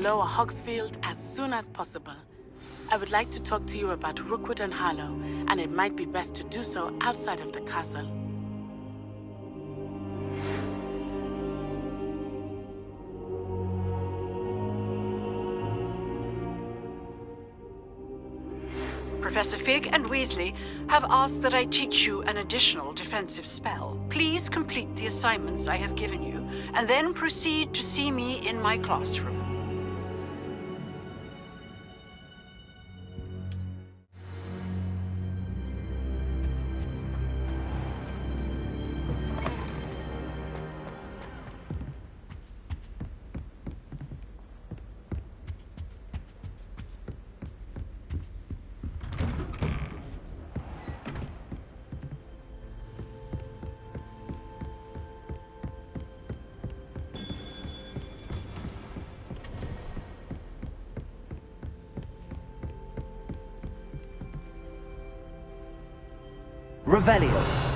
Lower Hogsfield as soon as possible. I would like to talk to you about Rookwood and Harlow, and it might be best to do so outside of the castle. Professor Fig and Weasley have asked that I teach you an additional defensive spell. Please complete the assignments I have given you, and then proceed to see me in my classroom. Revelio.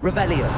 Revelio.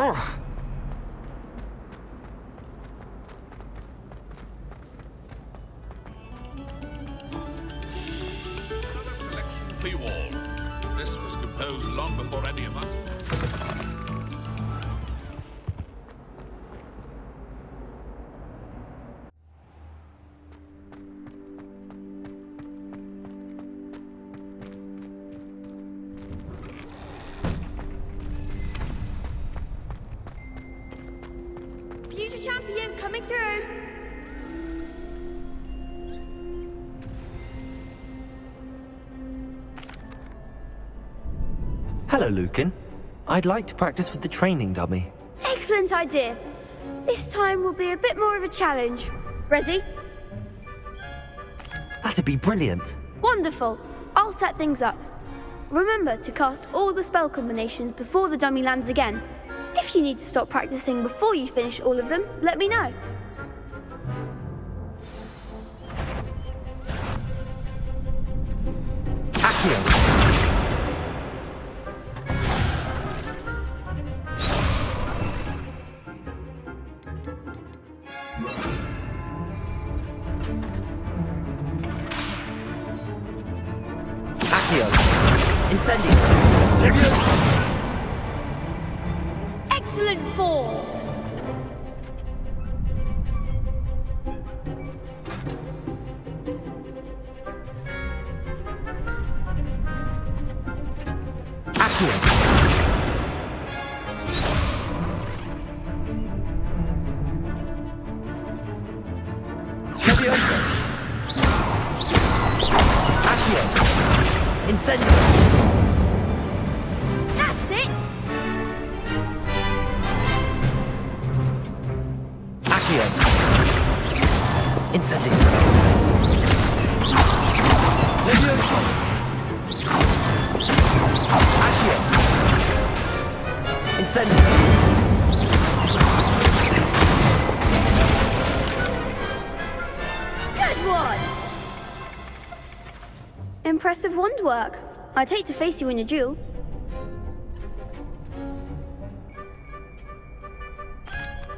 Oh. Another selection for you all. This was composed long before any of us. Future champion coming through. Hello, Lucan. I'd like to practice with the training dummy. Excellent idea. This time will be a bit more of a challenge. Ready? That'd be brilliant. Wonderful. I'll set things up. Remember to cast all the spell combinations before the dummy lands again. If you need to stop practicing before you finish all of them, let me know. Accio. Incendio! Excellent fall! Accio! Leviosa! Accio! Incendio! That's it! Accio! Incendio! Leviosa! Accio! Incendio! Good one! Impressive wand work. I'd hate to face you in a duel.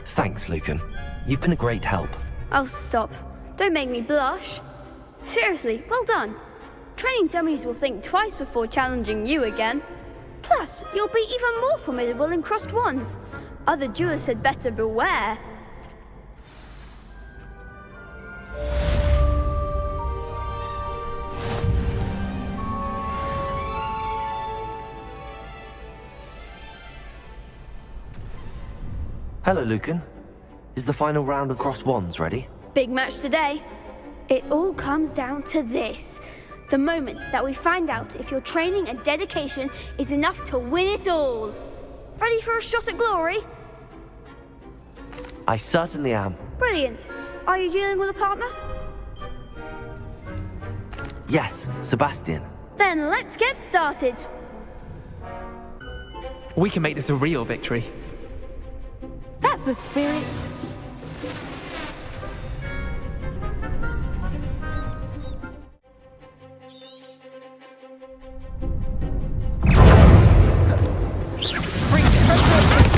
Thanks, Lucan. You've been a great help. Oh, stop. Don't make me blush. Seriously, well done. Training dummies will think twice before challenging you again. Plus, you'll be even more formidable in crossed wands. Other duelists had better beware. Hello, Lucan. Is the final round of cross wands ready? Big match today. It all comes down to this. The moment that we find out if your training and dedication is enough to win it all. Ready for a shot at glory? I certainly am. Brilliant. Are you dealing with a partner? Yes, Sebastian. Then let's get started. We can make this a real victory. That's the spirit.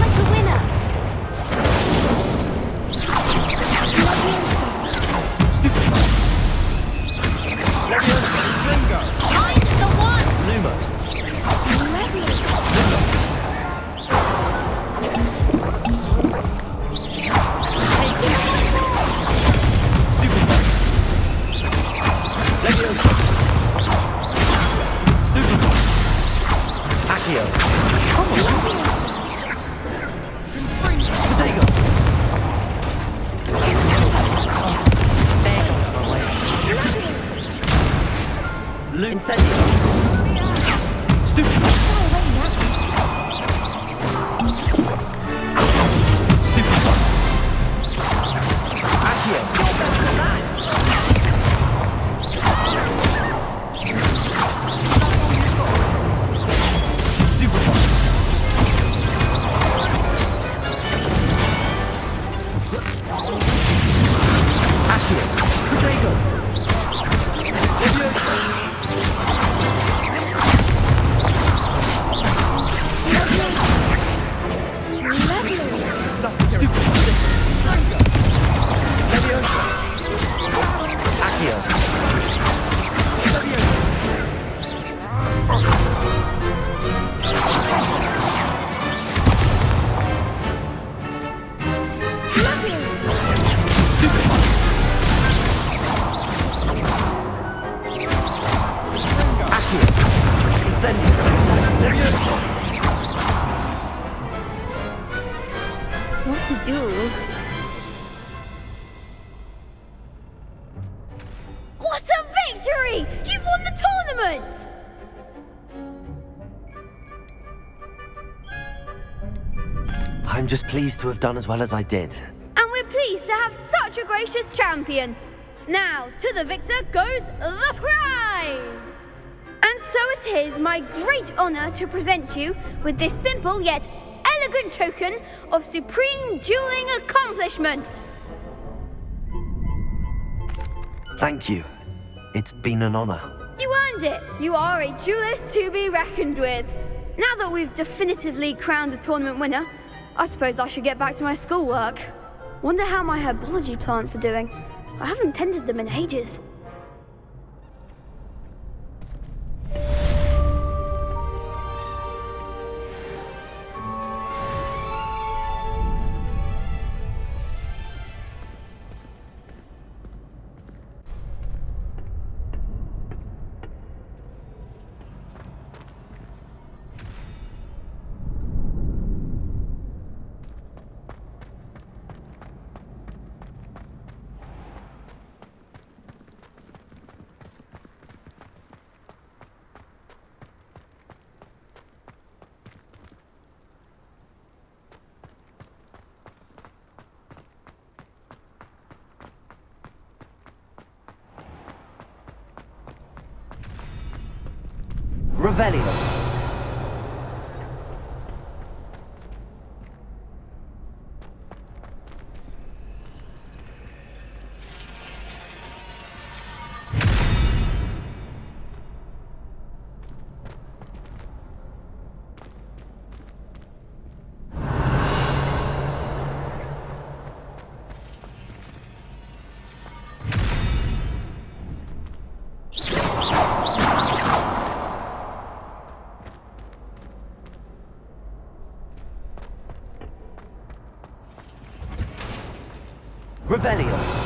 Like a winner. I'm the one. Lumos. Accio. Come on. Potato. There goes my way. Incendio. Stupid. Stupid. Accio. What to do? What a victory! You've won the tournament! I'm just pleased to have done as well as I did. And we're pleased to have such a gracious champion. Now, to the victor goes the prize! And so it is my great honor to present you with this simple yet elegant token of supreme dueling accomplishment. Thank you. It's been an honor. You earned it. You are a duelist to be reckoned with. Now that we've definitively crowned the tournament winner, I suppose I should get back to my schoolwork. Wonder how my herbology plants are doing. I haven't tended them in ages. Revelio. Revelio.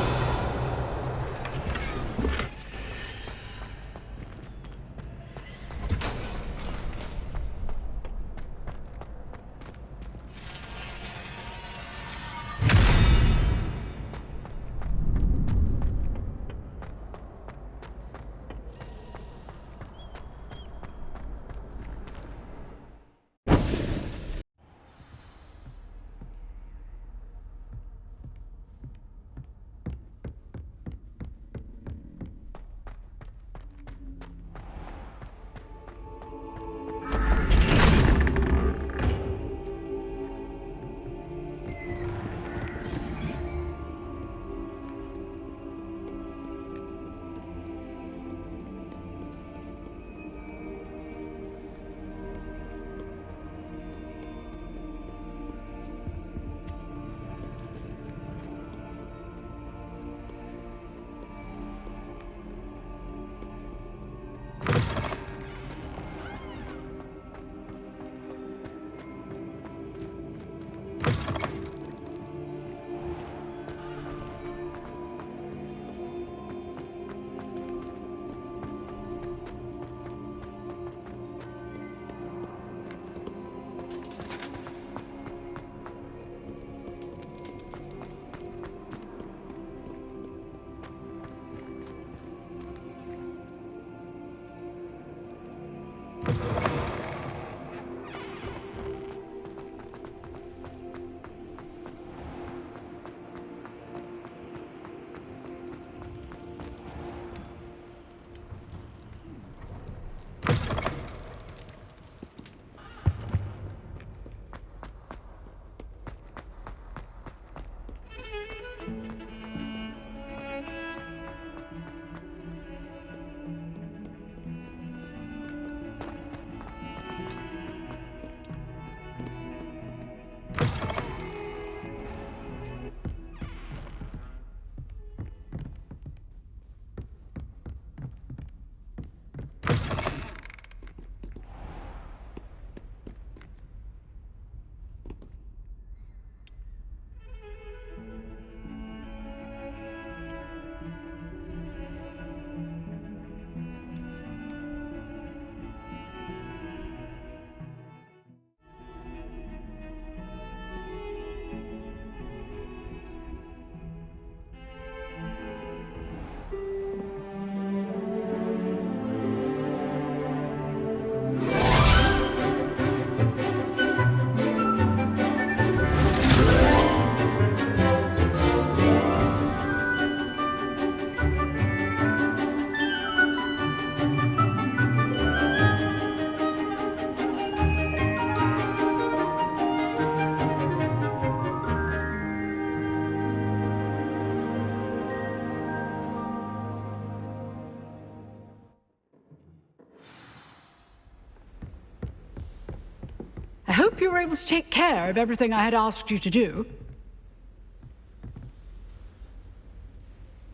I hope you were able to take care of everything I had asked you to do.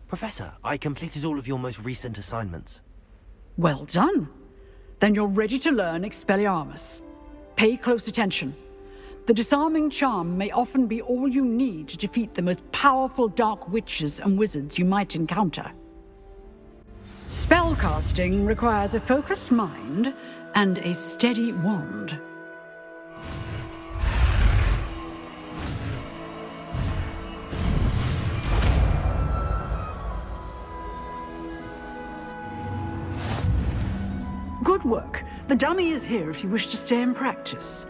Professor, I completed all of your most recent assignments. Well done. Then you're ready to learn Expelliarmus. Pay close attention. The disarming charm may often be all you need to defeat the most powerful dark witches and wizards you might encounter. Spellcasting requires a focused mind and a steady wand. Good work. The dummy is here if you wish to stay and practice.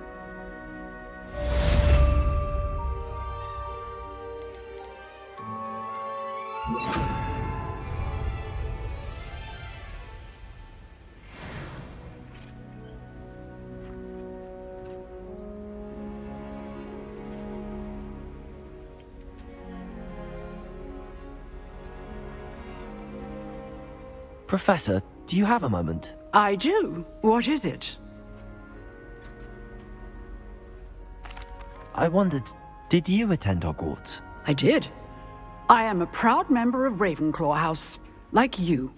Professor, do you have a moment? I do. What is it? I wondered, did you attend Hogwarts? I did. I am a proud member of Ravenclaw House, like you.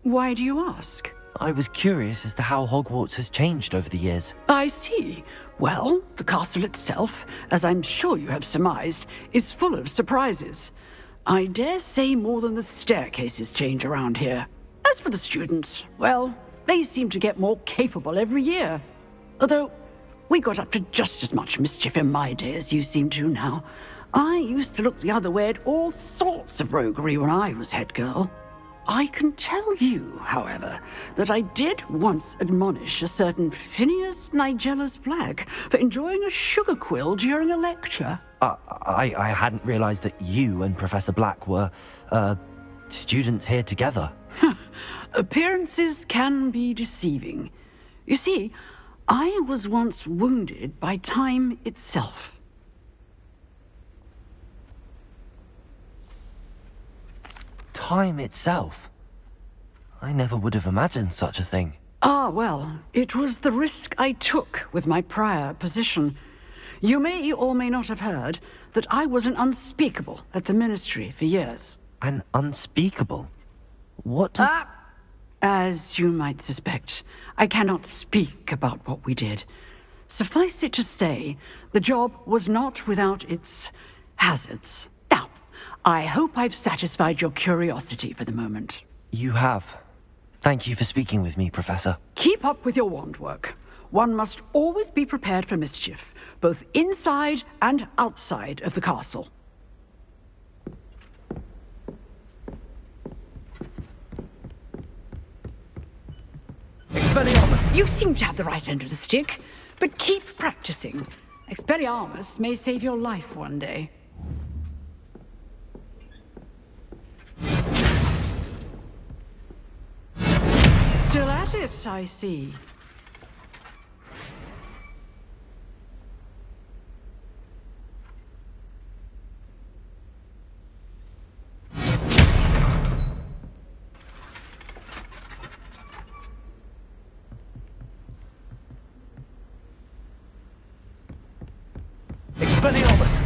Why do you ask? I was curious as to how Hogwarts has changed over the years. I see. Well, the castle itself, as I'm sure you have surmised, is full of surprises. I dare say more than the staircases change around here. As for the students, well, they seem to get more capable every year. Although, we got up to just as much mischief in my day as you seem to now. I used to look the other way at all sorts of roguery when I was head girl. I can tell you, however, that I did once admonish a certain Phineas Nigellus Black for enjoying a sugar quill during a lecture. I hadn't realized that you and Professor Black were, students here together. Appearances can be deceiving. You see, I was once wounded by time itself. Time itself? I never would have imagined such a thing. Ah, well, it was the risk I took with my prior position. You may or may not have heard that I was an unspeakable at the Ministry for years. An unspeakable? What does... As you might suspect, I cannot speak about what we did. Suffice it to say, the job was not without its hazards. Now, I hope I've satisfied your curiosity for the moment. You have. Thank you for speaking with me, Professor. Keep up with your wand work. One must always be prepared for mischief, both inside and outside of the castle. Expelliarmus! You seem to have the right end of the stick, but keep practicing. Expelliarmus may save your life one day. Still at it, I see. Expelliarmus!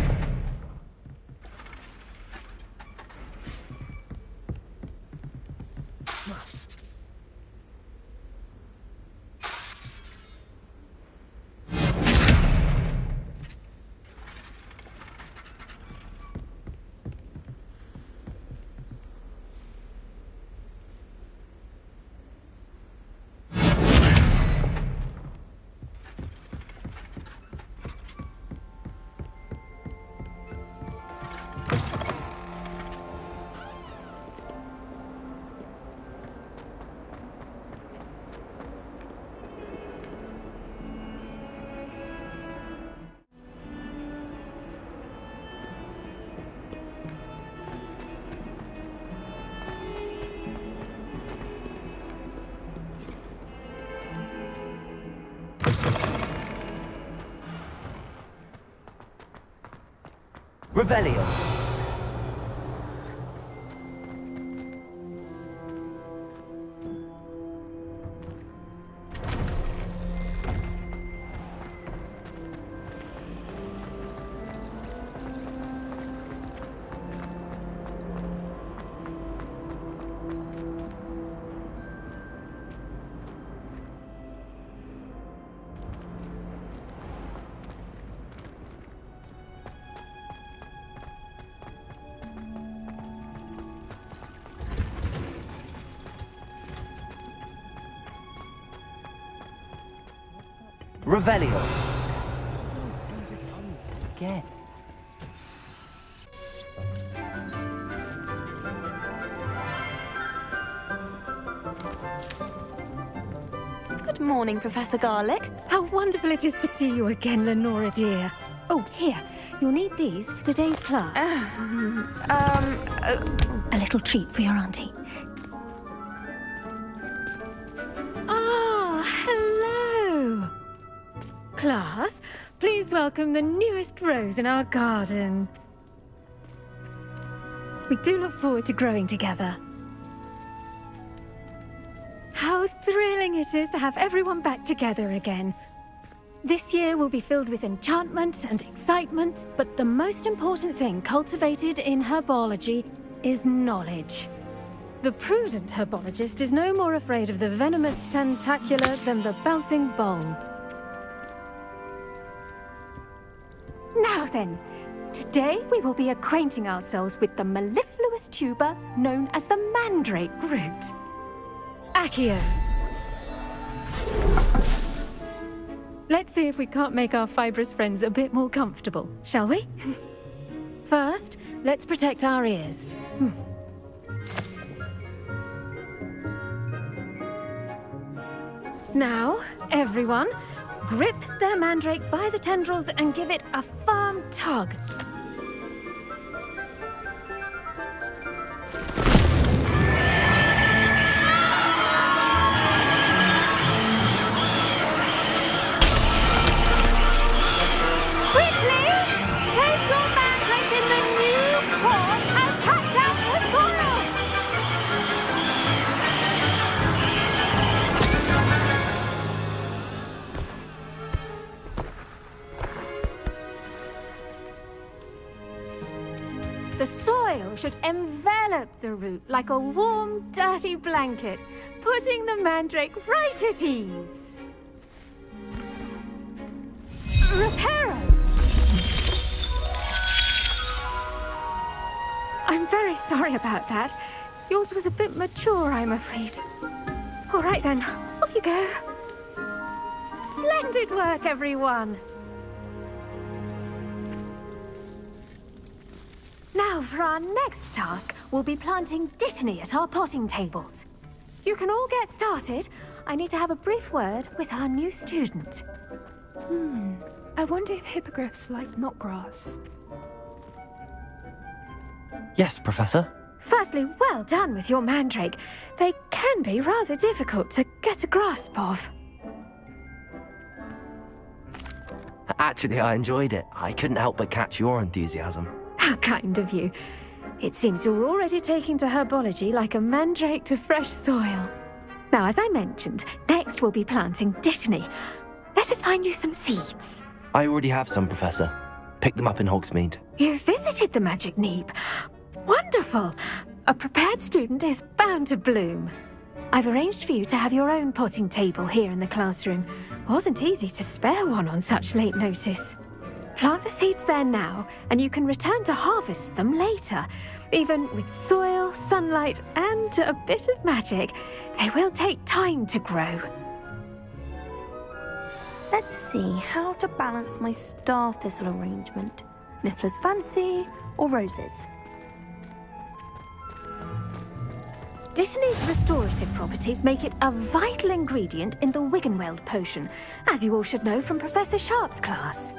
Revelio. Revelio. Again. Good morning, Professor Garlick. How wonderful it is to see you again, Lenora dear. Oh, here. You'll need these for today's class. A little treat for your auntie. Ah, hello. Class, please welcome the newest rose in our garden. We do look forward to growing together. how thrilling it is to have everyone back together again. This year will be filled with enchantment and excitement, but the most important thing cultivated in herbology is knowledge. The prudent herbologist is no more afraid of the venomous tentacula than the bouncing bulb. Now then, today we will be acquainting ourselves with the mellifluous tuber known as the mandrake root. Accio. Let's see if we can't make our fibrous friends a bit more comfortable, shall we? First, let's protect our ears. Now, everyone, grip their mandrake by the tendrils and give it a firm tug. Quickly! Place your mandrake in the new pot and cut down the soil! The soil should envelop the root like a warm, dirty blanket, putting the mandrake right at ease. Reparo! I'm very sorry about that. Yours was a bit mature, I'm afraid. All right then, off you go. Splendid work, everyone. Now, for our next task, we'll be planting dittany at our potting tables. You can all get started. I need to have a brief word with our new student. I wonder if hippogriffs like knotgrass. Yes, Professor. Firstly, well done with your mandrake. They can be rather difficult to get a grasp of. Actually, I enjoyed it. I couldn't help but catch your enthusiasm. How kind of you. It seems you're already taking to herbology like a mandrake to fresh soil. Now, as I mentioned, next we'll be planting dittany. Let us find you some seeds. I already have some, Professor. Picked them up in Hogsmeade. You visited the Magic Neep. Wonderful! A prepared student is bound to bloom. I've arranged for you to have your own potting table here in the classroom. Wasn't easy to spare one on such late notice. Plant the seeds there now, and you can return to harvest them later. Even with soil, sunlight, and a bit of magic, they will take time to grow. Let's see how to balance my star thistle arrangement. Miffler's Fancy or roses? Dittany's restorative properties make it a vital ingredient in the Wiggenweld potion, as you all should know from Professor Sharp's class.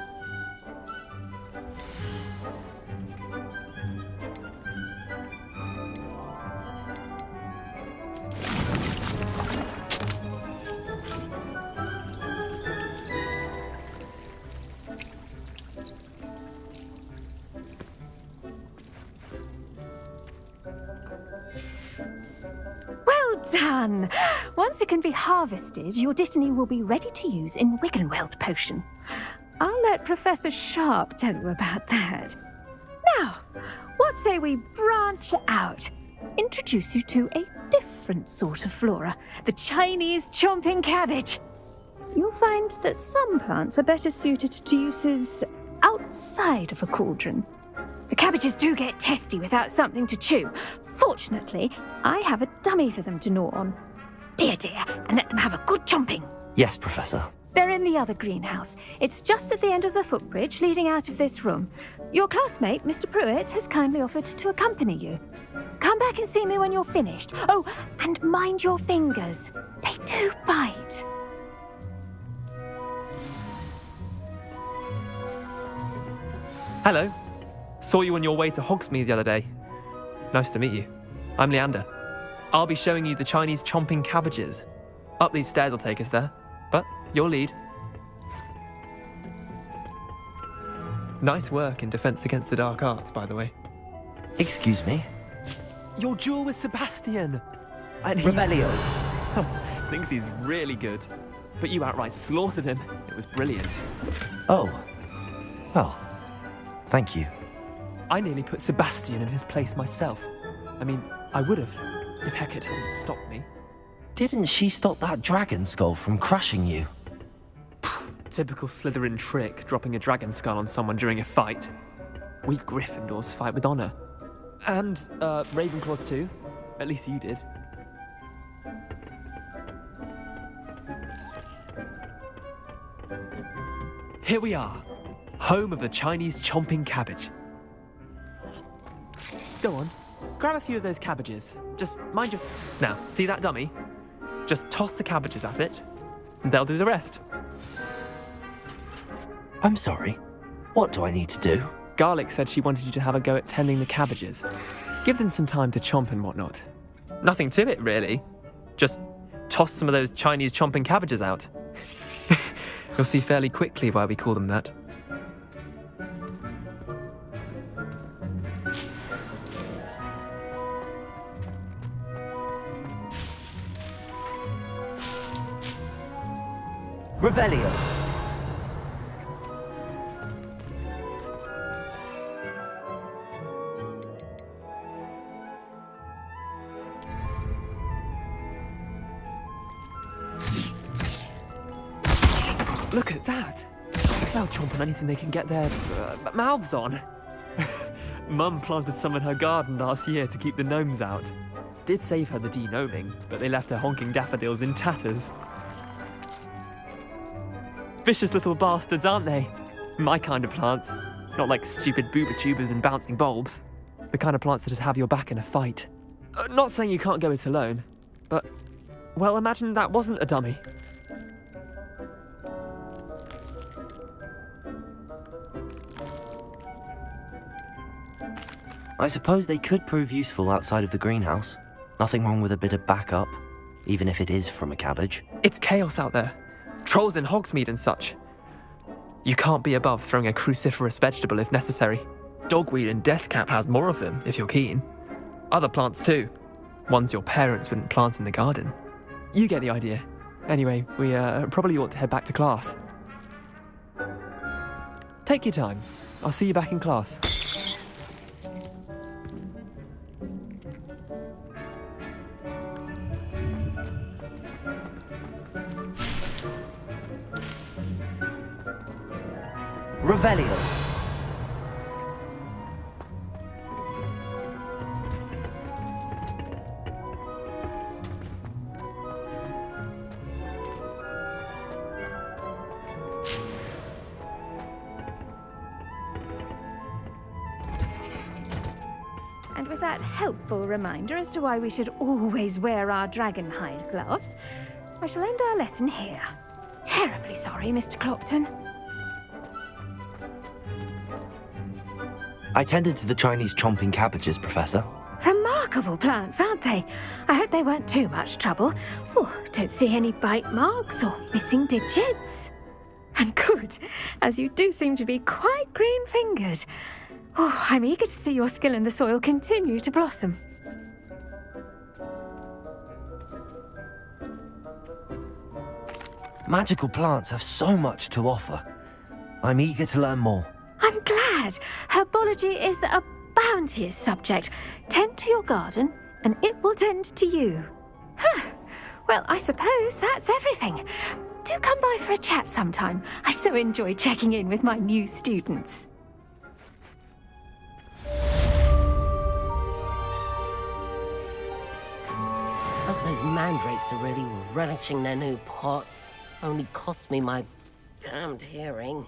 Done! Once it can be harvested, your dittany will be ready to use in Wiggenweld potion. I'll let Professor Sharp tell you about that. Now, what say we branch out? Introduce you to a different sort of flora, the Chinese chomping cabbage. You'll find that some plants are better suited to uses outside of a cauldron. The cabbages do get testy without something to chew. Fortunately, I have a dummy for them to gnaw on. Be a dear and let them have a good chomping. Yes, Professor. They're in the other greenhouse. It's just at the end of the footbridge leading out of this room. Your classmate, Mr. Pruitt, has kindly offered to accompany you. Come back and see me when you're finished. Oh, and mind your fingers. They do bite. Hello. Saw you on your way to Hogsmeade the other day. Nice to meet you. I'm Leander. I'll be showing you the Chinese chomping cabbages. Up these stairs will take us there, but your lead. Nice work in Defense Against the Dark Arts, by the way. Excuse me? Your duel with Sebastian! And Rebellion. thinks he's really good. But you outright slaughtered him. It was brilliant. Oh. Well, thank you. I nearly put Sebastian in his place myself. I mean, I would have, if Hecate hadn't stopped me. Didn't she stop that dragon skull from crushing you? Typical Slytherin trick, dropping a dragon skull on someone during a fight. We Gryffindors fight with honor. And, Ravenclaws too. At least you did. Here we are, home of the Chinese chomping cabbage. Go on, grab a few of those cabbages. Just mind your... Now, see that dummy? Just toss the cabbages at it, and they'll do the rest. I'm sorry. What do I need to do? Garlic said she wanted you to have a go at tending the cabbages. Give them some time to chomp and whatnot. Nothing to it, really. Just toss some of those Chinese chomping cabbages out. You'll see fairly quickly why we call them that. Revelio. Look at that! They'll chomp on anything they can get their mouths on. Mum planted some in her garden last year to keep the gnomes out. Did save her the de-gnoming, but they left her honking daffodils in tatters. Vicious little bastards, aren't they? My kind of plants. Not like stupid booba tubers and bouncing bulbs. The kind of plants that'd have your back in a fight. Not saying you can't go it alone, but... Well, imagine that wasn't a dummy. I suppose they could prove useful outside of the greenhouse. Nothing wrong with a bit of backup, even if it is from a cabbage. It's chaos out there. Trolls in Hogsmeade and such. You can't be above throwing a cruciferous vegetable if necessary. Dogweed and deathcap has more of them, if you're keen. Other plants too. Ones your parents wouldn't plant in the garden. You get the idea. Anyway, we probably ought to head back to class. Take your time. I'll see you back in class. Revelio. And with that helpful reminder as to why we should always wear our dragon hide gloves, I shall end our lesson here. Terribly sorry, Mr. Clopton. I tended to the Chinese chomping cabbages, Professor. Remarkable plants, aren't they? I hope they weren't too much trouble. Oh, don't see any bite marks or missing digits. And good, as you do seem to be quite green-fingered. Oh, I'm eager to see your skill in the soil continue to blossom. Magical plants have so much to offer. I'm eager to learn more. I'm glad. Herbology is a bounteous subject. Tend to your garden, and it will tend to you. Huh. Well, I suppose that's everything. Do come by for a chat sometime. I so enjoy checking in with my new students. Hope those mandrakes are really relishing their new pots. Only cost me my damned hearing.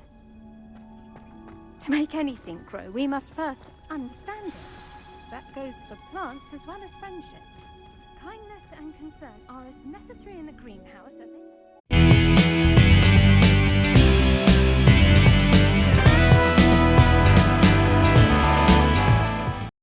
To make anything grow, we must first understand it. That goes for plants as well as friendship. Kindness and concern are as necessary in the greenhouse as...